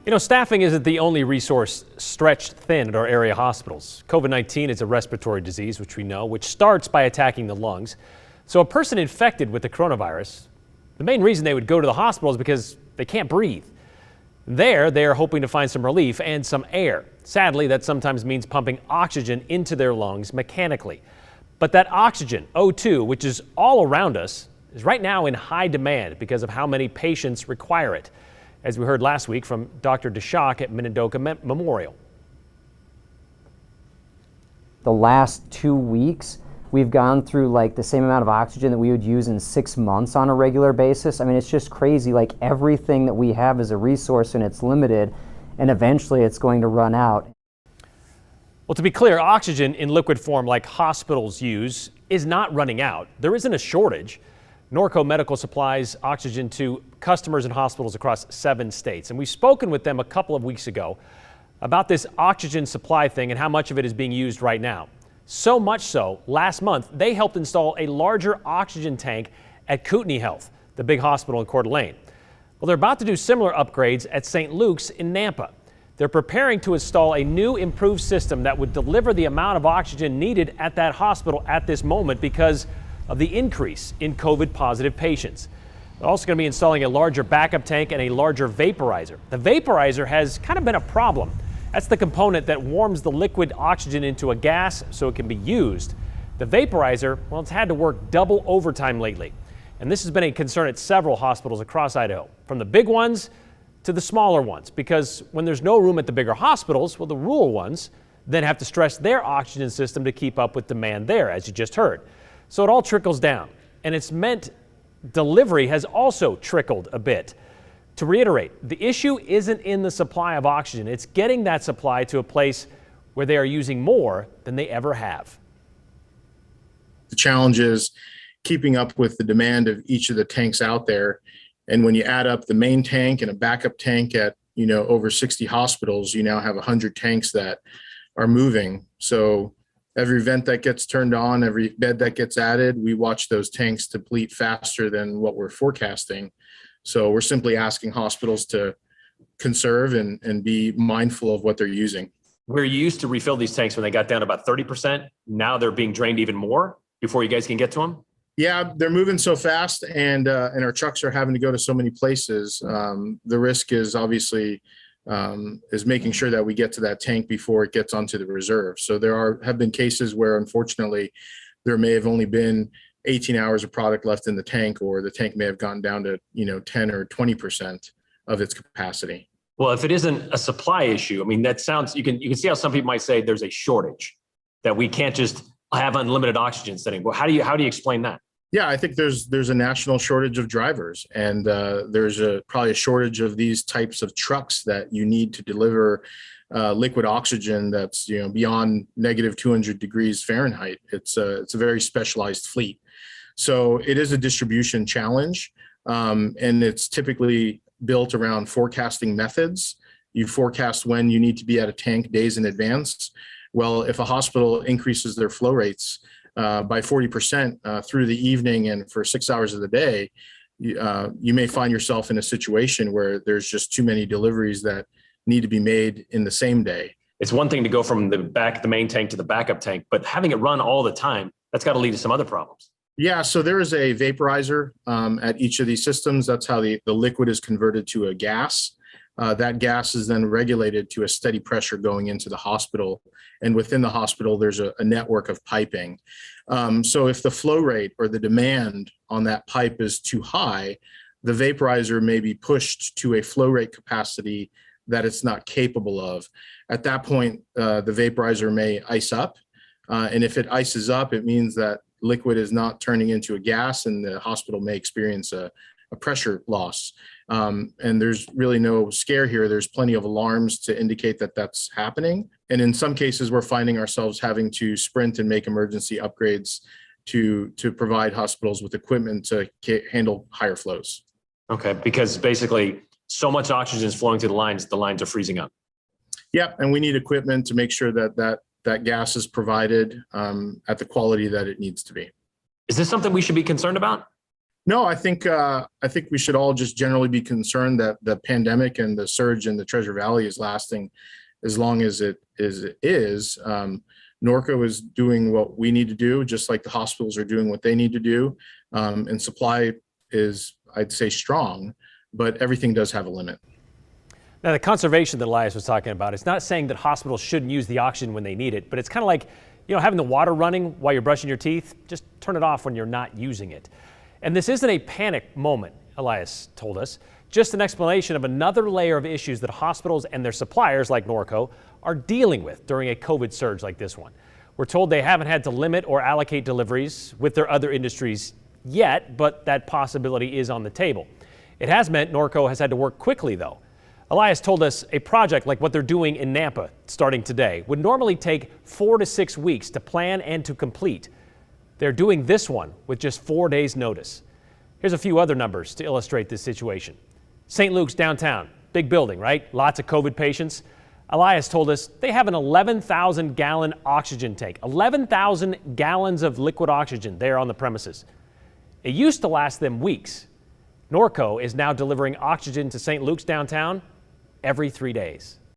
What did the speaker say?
You know, staffing isn't the only resource stretched thin at our area hospitals. COVID-19 is a respiratory disease, which we know, which starts by attacking the lungs. So a person infected with the coronavirus, the main reason they would go to the hospital is because they can't breathe. There, they are hoping to find some relief and some air. Sadly, that sometimes means pumping oxygen into their lungs mechanically. But that oxygen, O2, which is all around us, is right now in high demand because of how many patients require it, as we heard last week from Dr. DeShock at Minidoka Memorial. The last 2 weeks, we've gone through like the same amount of oxygen that we would use in 6 months on a regular basis. I mean, it's just crazy. Like everything that we have is a resource and it's limited, and eventually it's going to run out. Well, to be clear, oxygen in liquid form like hospitals use is not running out. There isn't a shortage. Norco Medical supplies oxygen to customers and hospitals across 7 states. And we've spoken with them a couple of weeks ago about this oxygen supply thing and how much of it is being used right now. So much so, last month, they helped install a larger oxygen tank at Kootenai Health, the big hospital in Coeur d'Alene. Well, they're about to do similar upgrades at St. Luke's in Nampa. They're preparing to install a new improved system that would deliver the amount of oxygen needed at that hospital at this moment because of the increase in COVID-positive patients. They're also going to be installing a larger backup tank and a larger vaporizer. The vaporizer has kind of been a problem. That's the component that warms the liquid oxygen into a gas so it can be used. The vaporizer, well, it's had to work double overtime lately. And this has been a concern at several hospitals across Idaho, from the big ones to the smaller ones, because when there's no room at the bigger hospitals, well, the rural ones then have to stress their oxygen system to keep up with demand there, as you just heard. So it all trickles down, and it's meant delivery has also trickled a bit. To reiterate, the issue isn't in the supply of oxygen. It's getting that supply to a place where they are using more than they ever have. The challenge is keeping up with the demand of each of the tanks out there. And when you add up the main tank and a backup tank at, over 60 hospitals, you now have 100 tanks that are moving. So every vent that gets turned on, every bed that gets added, we watch those tanks deplete faster than what we're forecasting. So we're simply asking hospitals to conserve and be mindful of what they're using. Where you used to refill these tanks when they got down to about 30%, now they're being drained even more before you guys can get to them? Yeah, they're moving so fast, and our trucks are having to go to so many places. The risk is obviously is making sure that we get to that tank before it gets onto the reserve. So there have been cases where, unfortunately, there may have only been 18 hours of product left in the tank, or the tank may have gone down to 10 or 20% of its capacity. Well, if it isn't a supply issue, I mean, that sounds, you can see how some people might say there's a shortage, that we can't just have unlimited oxygen setting. But how do you explain that? Yeah, I think there's a national shortage of drivers, and there's probably a shortage of these types of trucks that you need to deliver liquid oxygen that's beyond negative 200 degrees Fahrenheit. It's a very specialized fleet, so it is a distribution challenge, and it's typically built around forecasting methods. You forecast when you need to be at a tank days in advance. Well, if a hospital increases their flow rates by 40% through the evening and for 6 hours of the day, you may find yourself in a situation where there's just too many deliveries that need to be made in the same day. It's one thing to go from the main tank to the backup tank, but having it run all the time, that's got to lead to some other problems. Yeah, so there is a vaporizer at each of these systems. That's how the liquid is converted to a gas. That gas is then regulated to a steady pressure going into the hospital. And within the hospital, there's a network of piping. So if the flow rate or the demand on that pipe is too high, the vaporizer may be pushed to a flow rate capacity that it's not capable of. At that point, the vaporizer may ice up. And if it ices up, it means that liquid is not turning into a gas, and the hospital may experience a pressure loss. And there's really no scare here. There's plenty of alarms to indicate that that's happening. And in some cases, we're finding ourselves having to sprint and make emergency upgrades to provide hospitals with equipment to handle higher flows. Okay, because basically so much oxygen is flowing through the lines are freezing up. Yeah, and we need equipment to make sure that gas is provided at the quality that it needs to be. Is this something we should be concerned about? No, I think we should all just generally be concerned that the pandemic and the surge in the Treasure Valley is lasting as long as it is. Norco is doing what we need to do, just like the hospitals are doing what they need to do. And supply is, I'd say, strong, but everything does have a limit. Now, the conservation that Elias was talking about, it's not saying that hospitals shouldn't use the oxygen when they need it, but it's kind of like, having the water running while you're brushing your teeth. Just turn it off when you're not using it. And this isn't a panic moment, Elias told us, just an explanation of another layer of issues that hospitals and their suppliers like Norco are dealing with during a COVID surge like this one. We're told they haven't had to limit or allocate deliveries with their other industries yet, but that possibility is on the table. It has meant Norco has had to work quickly, though. Elias told us a project like what they're doing in Nampa starting today would normally take 4 to 6 weeks to plan and to complete. They're doing this one with just 4 days' notice. Here's a few other numbers to illustrate this situation. St. Luke's downtown, big building, right? Lots of COVID patients. Elias told us they have an 11,000-gallon oxygen tank, 11,000 gallons of liquid oxygen there on the premises. It used to last them weeks. Norco is now delivering oxygen to St. Luke's downtown every 3 days.